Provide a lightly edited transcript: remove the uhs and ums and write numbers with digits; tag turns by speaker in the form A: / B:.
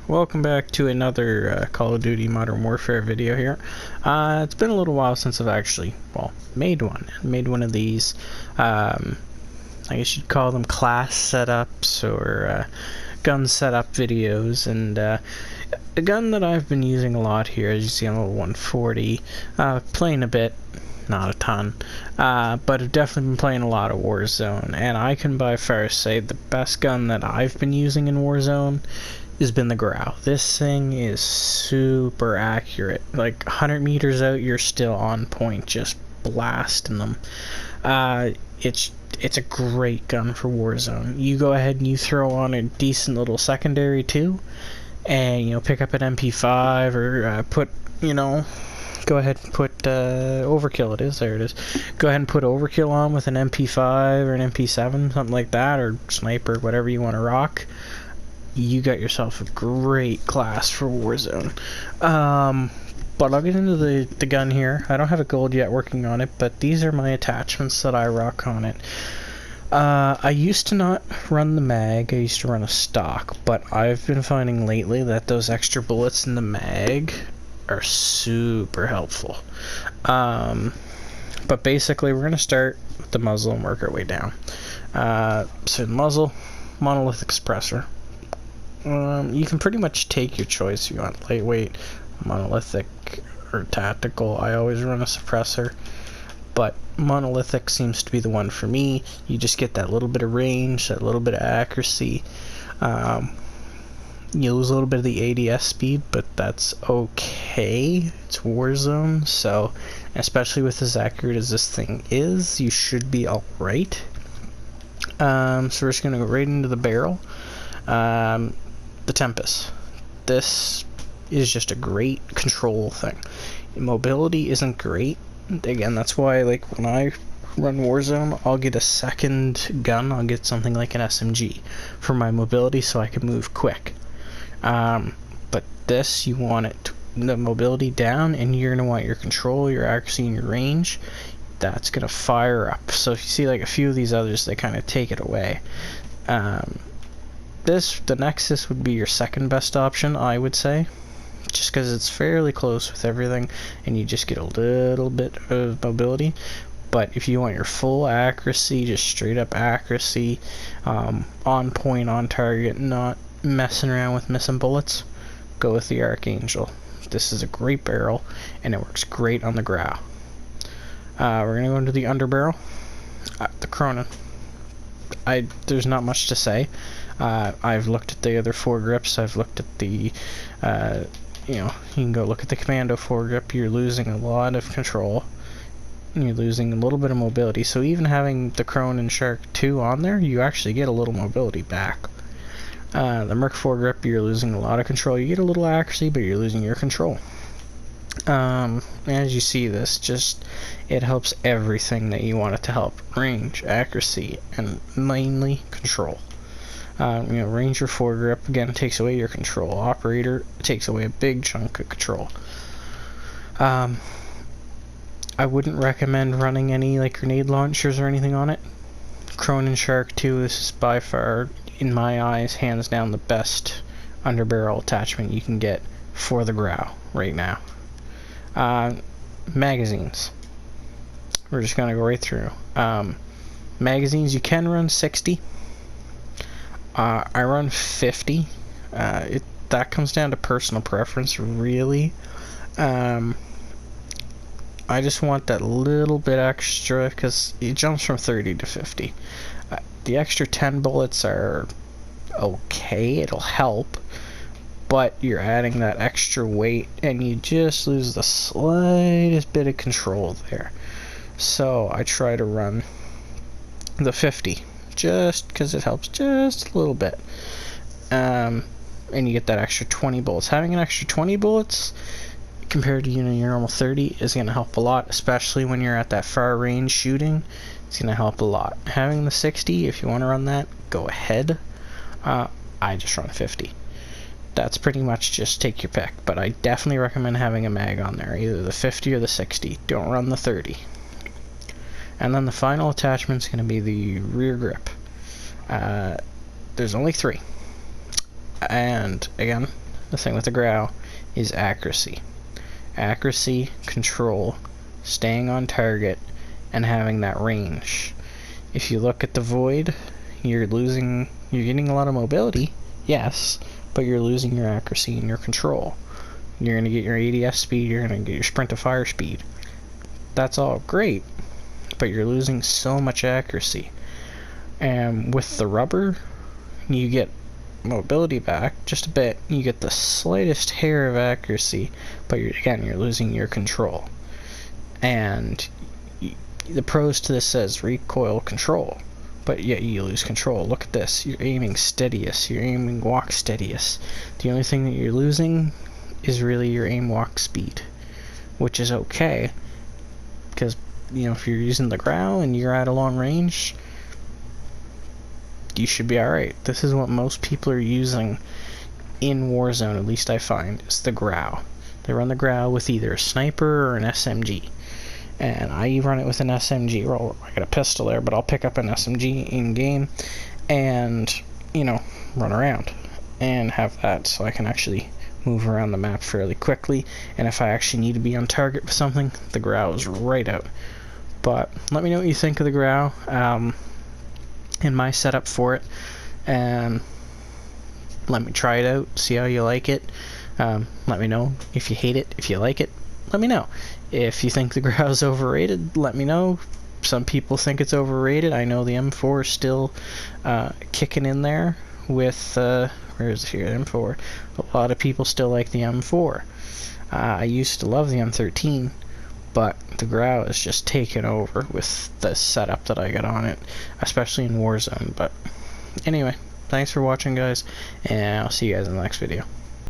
A: welcome back to another Call of Duty Modern Warfare video here. It's been a little while since I've actually, made one of these, I guess you'd call them class setups or gun setup videos, and a gun that I've been using a lot here, as you see on the 140, playing a bit, not a ton, but I've definitely been playing a lot of Warzone, and I can by far say the best gun that I've been using in Warzone has been the Grau. This thing is super accurate. Like 100 meters out, you're still on point, just blasting them. It's a great gun for Warzone. You go ahead and you throw on a decent little secondary too, and pick up an MP5 or go ahead and put overkill. There it is. Go ahead and put overkill on with an MP5 or an MP7, something like that, or sniper, whatever you want to rock. You got yourself a great class for Warzone. But I'll get into the gun here. I don't have a gold yet working on it, but these are my attachments that I rock on it. I used to not run the mag, I used to run a stock, but I've been finding lately that those extra bullets in the mag are super helpful. But basically we're going to start with the muzzle and work our way down. So the muzzle, monolithic suppressor. You can pretty much take your choice if you want lightweight, monolithic, or tactical. I always run a suppressor, but monolithic seems to be the one for me. You just get that little bit of range, that little bit of accuracy. You lose a little bit of the ADS speed, but that's okay. It's Warzone, so especially with as accurate as this thing is, you should be alright. So we're just going to go right into the barrel. The Tempest. This is just a great control thing. Mobility isn't great. Again, that's why when I run Warzone, I'll get a second gun. I'll get something like an SMG for my mobility so I can move quick. But this, you want the mobility down, and you're going to want your control, your accuracy, and your range. That's going to fire up. So if you see a few of these others, they kind of take it away. The Nexus would be your second best option, I would say, just because it's fairly close with everything and you just get a little bit of mobility. But if you want your full accuracy, just straight up accuracy, on point, on target, not messing around with missing bullets, go with the Archangel. This is a great barrel and it works great on the Grau. We're going to go into the underbarrel, the Cronin. There's not much to say. I've looked at the other foregrips. I've looked at the, you can go look at the Commando foregrip. You're losing a lot of control. You're losing a little bit of mobility. So even having the Cronin Shark 2 on there, you actually get a little mobility back. The Merc foregrip, you're losing a lot of control. You get a little accuracy, but you're losing your control. As you see, it helps everything that you want it to help. Range, accuracy, and mainly control. Ranger foregrip, again, takes away your control. Operator takes away a big chunk of control. I wouldn't recommend running any grenade launchers or anything on it. Cronin Shark 2, this is by far, in my eyes, hands down the best underbarrel attachment you can get for the Grau right now. Magazines. We're just gonna go right through. Magazines, you can run 60. I run 50. That comes down to personal preference, really. I just want that little bit extra because it jumps from 30 to 50. The extra 10 bullets are okay, it'll help, but you're adding that extra weight and you just lose the slightest bit of control there. So I try to run the 50. Just because it helps just a little bit. And you get that extra 20 bullets. Having an extra 20 bullets compared to your normal 30 is going to help a lot, especially when you're at that far range shooting. It's going to help a lot. Having the 60, if you want to run that, go ahead. I just run 50. That's pretty much just take your pick, but I definitely recommend having a mag on there, either the 50 or the 60. Don't run the 30. And then the final attachment is going to be the rear grip. There's only 3. And again, the thing with the Grau is accuracy. Accuracy, control, staying on target, and having that range. If you look at the Void, you're getting a lot of mobility, yes, but you're losing your accuracy and your control. You're going to get your ADS speed, you're going to get your sprint to fire speed. That's all great, but you're losing so much accuracy. And with the rubber, you get mobility back just a bit, you get the slightest hair of accuracy, but you're losing your control. And the pros to this says recoil control, but yet you lose control. Look at this, you're aiming steadiest, you're aiming walk steadiest. The only thing that you're losing is really your aim walk speed, which is okay, because if you're using the Grau and you're at a long range, you should be alright. This is what most people are using in Warzone, at least I find, is the Grau. They run the Grau with either a sniper or an SMG. And I run it with an SMG. Well, I got a pistol there, but I'll pick up an SMG in-game and, run around and have that so I can actually move around the map fairly quickly. And if I actually need to be on target with something, the Grau is right out. But let me know what you think of the Grau and my setup for it. And let me try it out, see how you like it. Let me know if you hate it. If you like it, let me know. If you think the Grau is overrated, let me know. Some people think it's overrated. I know the M4 is still kicking in there with, where is it here, M4. A lot of people still like the M4. I used to love the M13, but the Grau is just taken over with the setup that I got on it, especially in Warzone. But anyway, thanks for watching, guys, and I'll see you guys in the next video.